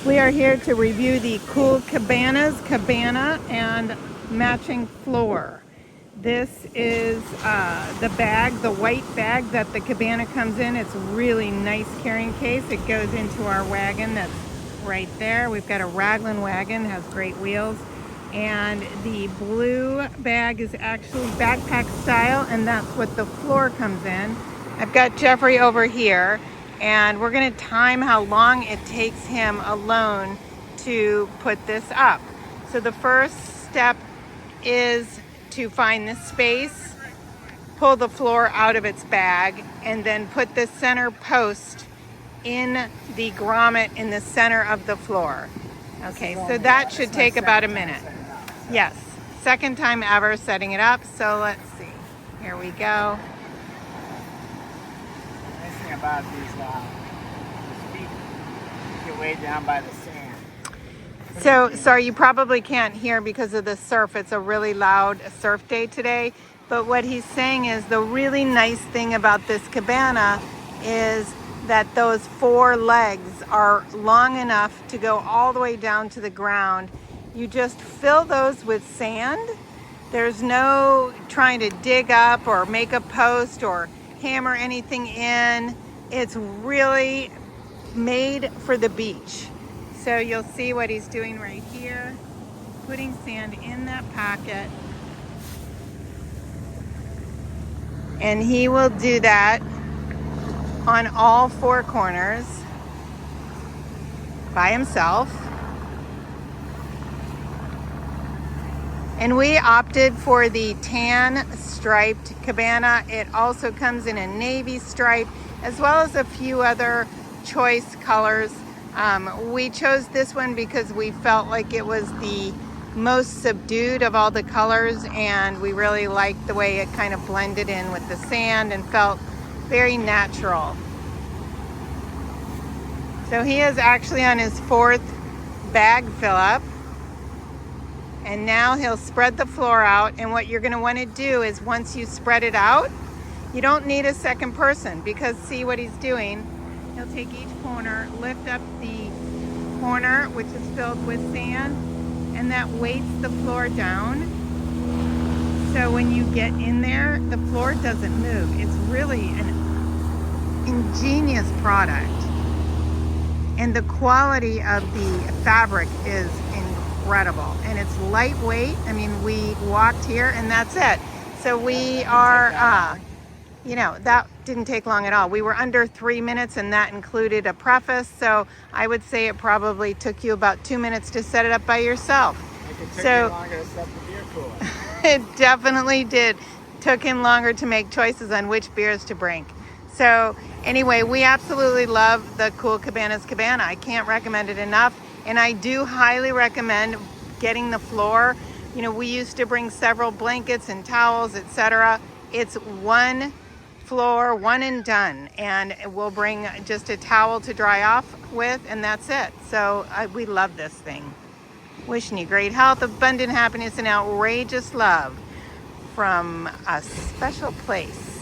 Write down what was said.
We are here to review the CoolCabanas cabana and matching floor. This is the bag, the white bag that the cabana comes in. It's a really nice carrying case. It goes into our wagon that's right there. We've got a Raglan wagon, has great wheels. And the blue bag is actually backpack style, and that's what the floor comes in. I've got Jeffrey over here, and we're going to time how long it takes him alone to put this up. So the first step is to find the space, pull the floor out of its bag, and then put the center post in the grommet in the center of the floor. Okay, so that should take about a minute. Yes, second time ever setting it up. So let's see. Here we go. Nice thing about these feet get way down by the sand. So sorry, you probably can't hear because of the surf. It's a really loud surf day today. But what he's saying is the really nice thing about this cabana is that those four legs are long enough to go all the way down to the ground. You just fill those with sand. There's no trying to dig up or make a post or hammer anything in. It's really made for the beach. So you'll see what he's doing right here, putting sand in that pocket. And he will do that on all four corners by himself. And we opted for the tan striped cabana. It also comes in a navy stripe, as well as a few other choice colors. We chose this one because we felt like it was the most subdued of all the colors, and we really liked the way it kind of blended in with the sand and felt very natural. So he is actually on his fourth bag fill up. And now he'll spread the floor out. And what you're going to want to do is once you spread it out, you don't need a second person, because see what he's doing. He'll take each corner, lift up the corner, which is filled with sand, and that weights the floor down. So when you get in there, the floor doesn't move. It's really an ingenious product. And the quality of the fabric is incredible, and it's lightweight. I mean, we walked here and that's it. So we are, that didn't take long at all. We were under 3 minutes, and that included a preface. So I would say it probably took you about 2 minutes to set it up by yourself. It took you longer to set the beer cooler. It definitely did. Took him longer to make choices on which beers to bring. So anyway, we absolutely love the CoolCabanas cabana. I can't recommend it enough. And I do highly recommend getting the floor. You know, we used to bring several blankets and towels, etc. It's one floor, one and done. And we'll bring just a towel to dry off with, and that's it. So we love this thing. Wishing you great health, abundant happiness, and outrageous love from a special place.